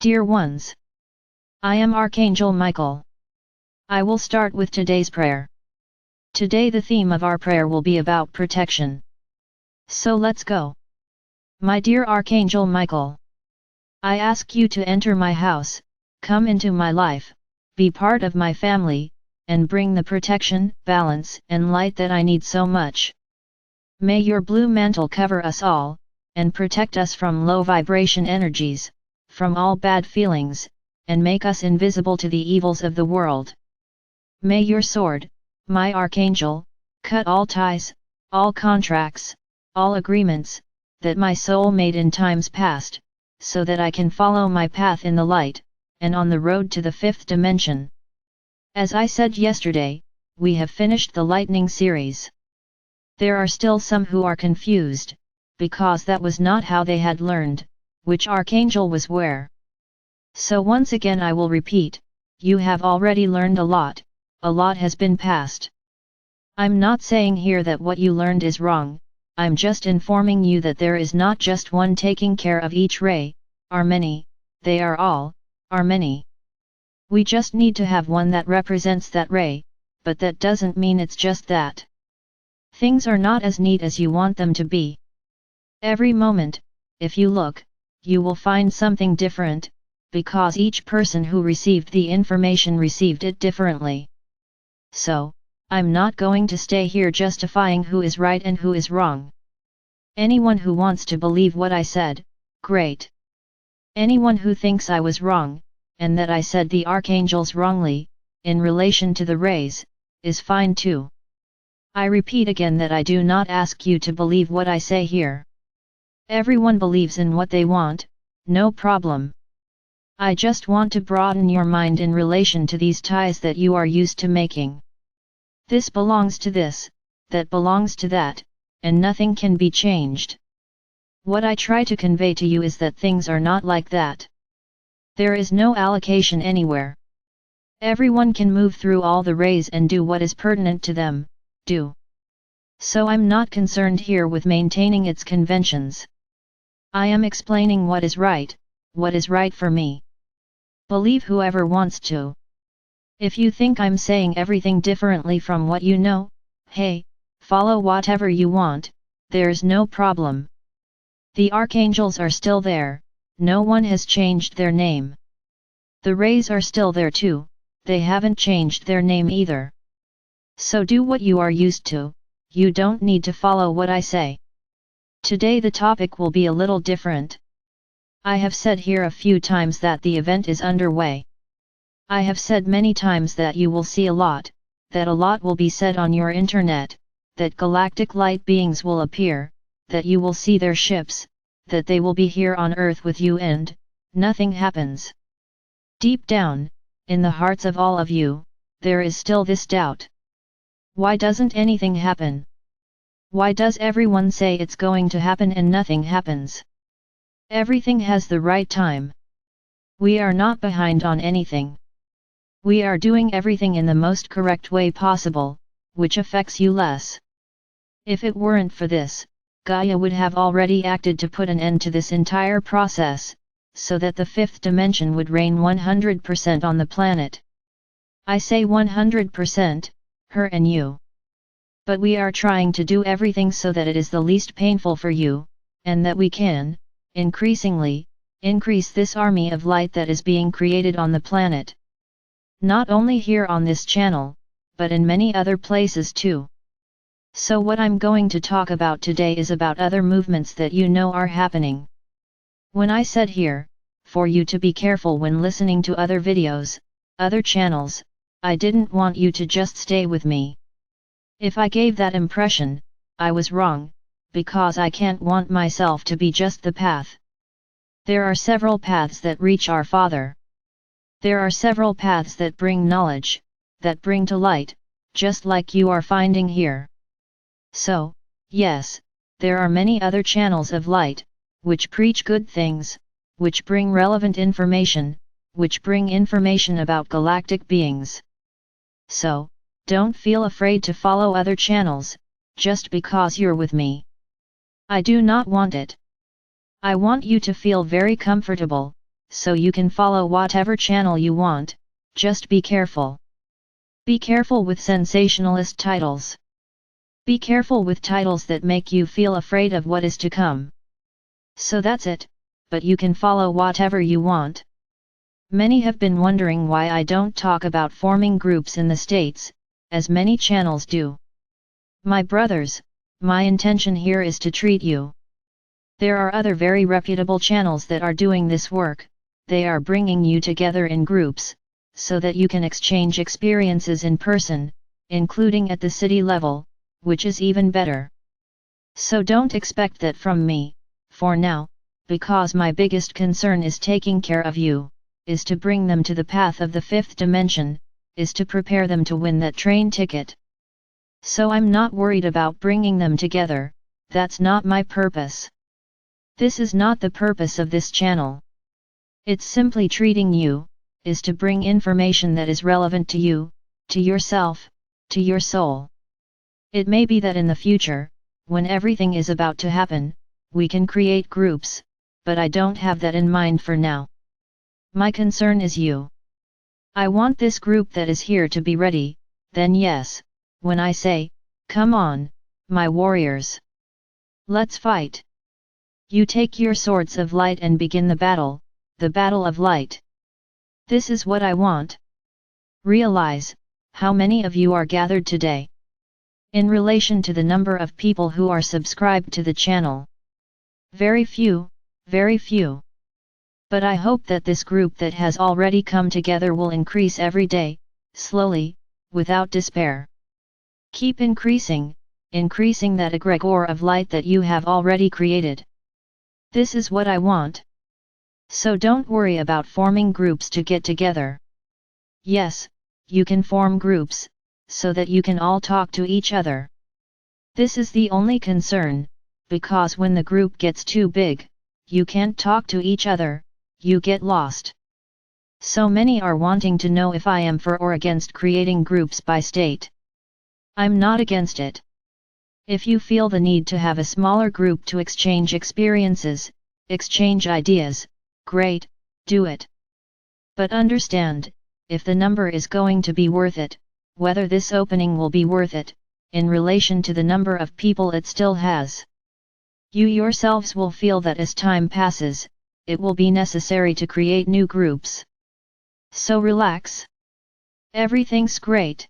Dear ones, I am Archangel Michael. I will start with today's prayer. Today the theme of our prayer will be about protection. So let's go. My dear Archangel Michael, I ask you to enter my house, come into my life, be part of my family, and bring the protection, balance, and light that I need so much. May your blue mantle cover us all, and protect us from low vibration energies, from all bad feelings, and make us invisible to the evils of the world. May your sword, my Archangel, cut all ties, all contracts, all agreements, that my soul made in times past, so that I can follow my path in the light, and on the road to the fifth dimension. As I said yesterday, we have finished the lightning series. There are still some who are confused, because that was not how they had learned, which Archangel was where. So once again I will repeat, you have already learned a lot has been passed. I'm not saying here that what you learned is wrong, I'm just informing you that there is not just one taking care of each ray, are many, they are all, are many. We just need to have one that represents that ray, but that doesn't mean it's just that. Things are not as neat as you want them to be. Every moment, if you look, you will find something different, because each person who received the information received it differently. So, I'm not going to stay here justifying who is right and who is wrong. Anyone who wants to believe what I said, great. Anyone who thinks I was wrong, and that I said the archangels wrongly, in relation to the rays, is fine too. I repeat again that I do not ask you to believe what I say here. Everyone believes in what they want, no problem. I just want to broaden your mind in relation to these ties that you are used to making. This belongs to this, that belongs to that, and nothing can be changed. What I try to convey to you is that things are not like that. There is no allocation anywhere. Everyone can move through all the rays and do what is pertinent to them, do. So I'm not concerned here with maintaining its conventions. I am explaining what is right for me. Believe whoever wants to. If you think I'm saying everything differently from what you know, hey, follow whatever you want, there's no problem. The archangels are still there, no one has changed their name. The rays are still there too, they haven't changed their name either. So do what you are used to, you don't need to follow what I say. Today the topic will be a little different. I have said here a few times that the event is underway. I have said many times that you will see a lot, that a lot will be said on your internet, that galactic light beings will appear, that you will see their ships, that they will be here on Earth with you and, nothing happens. Deep down, in the hearts of all of you, there is still this doubt. Why doesn't anything happen? Why does everyone say it's going to happen and nothing happens? Everything has the right time. We are not behind on anything. We are doing everything in the most correct way possible, which affects you less. If it weren't for this, Gaia would have already acted to put an end to this entire process, so that the fifth dimension would reign 100% on the planet. I say 100%, her and you. But we are trying to do everything so that it is the least painful for you, and that we can, increasingly, increase this army of light that is being created on the planet. Not only here on this channel, but in many other places too. So what I'm going to talk about today is about other movements that you know are happening. When I said here, for you to be careful when listening to other videos, other channels, I didn't want you to just stay with me. If I gave that impression, I was wrong, because I can't want myself to be just the path. There are several paths that reach our Father. There are several paths that bring knowledge, that bring to light, just like you are finding here. So, yes, there are many other channels of light, which preach good things, which bring relevant information, which bring information about galactic beings. So, don't feel afraid to follow other channels, just because you're with me. I do not want it. I want you to feel very comfortable, so you can follow whatever channel you want, just be careful. Be careful with sensationalist titles. Be careful with titles that make you feel afraid of what is to come. So that's it, but you can follow whatever you want. Many have been wondering why I don't talk about forming groups in the States, as many channels do. My brothers, my intention here is to treat you. There are other very reputable channels that are doing this work. They are bringing you together in groups, so that you can exchange experiences in person, including at the city level, which is even better. So don't expect that from me, for now, because my biggest concern is taking care of you, is to bring them to the path of the fifth dimension, is to prepare them to win that train ticket. So I'm not worried about bringing them together, that's not my purpose. This is not the purpose of this channel. It's simply treating you, is to bring information that is relevant to you, to yourself, to your soul. It may be that in the future, when everything is about to happen, we can create groups, but I don't have that in mind for now. My concern is you. I want this group that is here to be ready, then yes, when I say, come on, my warriors. Let's fight. You take your swords of light and begin the battle of light. This is what I want. Realize, how many of you are gathered today? In relation to the number of people who are subscribed to the channel. Very few, very few. But I hope that this group that has already come together will increase every day, slowly, without despair. Keep increasing that egregore of light that you have already created. This is what I want. So don't worry about forming groups to get together. Yes, you can form groups, so that you can all talk to each other. This is the only concern, because when the group gets too big, you can't talk to each other, you get lost. So many are wanting to know if I am for or against creating groups by state. I'm not against it. If you feel the need to have a smaller group to exchange experiences, exchange ideas, great, do it. But understand, if the number is going to be worth it, whether this opening will be worth it, in relation to the number of people it still has. You yourselves will feel that as time passes, it will be necessary to create new groups. So relax. Everything's great.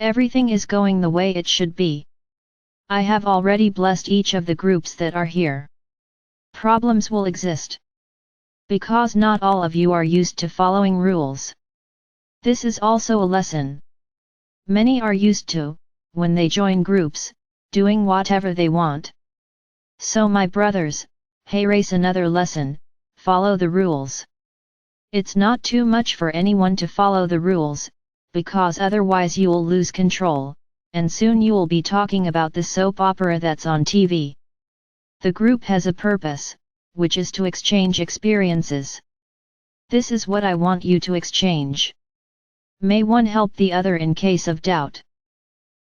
Everything is going the way it should be. I have already blessed each of the groups that are here. Problems will exist. Because not all of you are used to following rules. This is also a lesson. Many are used to, when they join groups, doing whatever they want. So my brothers, hey, race another lesson, follow the rules. It's not too much for anyone to follow the rules, because otherwise you'll lose control, and soon you'll be talking about the soap opera that's on TV. The group has a purpose, which is to exchange experiences. This is what I want you to exchange. May one help the other in case of doubt.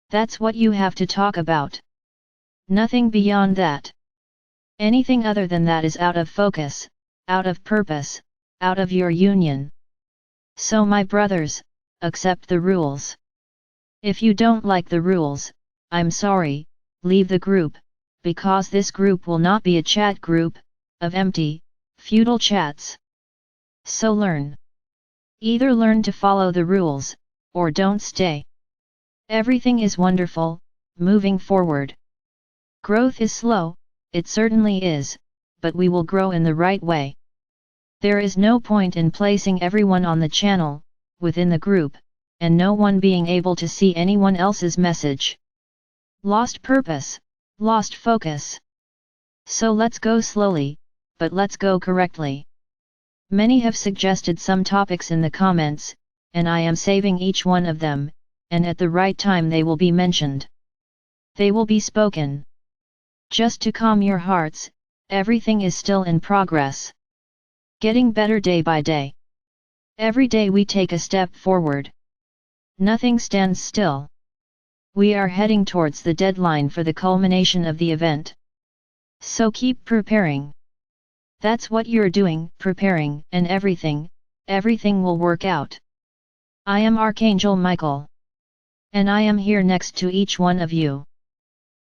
That's what you have to talk about. Nothing beyond that. Anything other than that is out of focus, out of purpose, out of your union. So my brothers, accept the rules. If you don't like the rules, I'm sorry, leave the group, because this group will not be a chat group, of empty, futile chats. So learn. Either learn to follow the rules, or don't stay. Everything is wonderful, moving forward. Growth is slow, it certainly is, but we will grow in the right way. There is no point in placing everyone on the channel, within the group, and no one being able to see anyone else's message. Lost purpose, lost focus. So let's go slowly, but let's go correctly. Many have suggested some topics in the comments, and I am saving each one of them, and at the right time they will be mentioned. They will be spoken. Just to calm your hearts, everything is still in progress. Getting better day by day. Every day we take a step forward. Nothing stands still. We are heading towards the deadline for the culmination of the event. So keep preparing. That's what you're doing, preparing, and everything will work out. I am Archangel Michael. And I am here next to each one of you.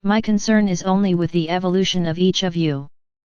My concern is only with the evolution of each of you.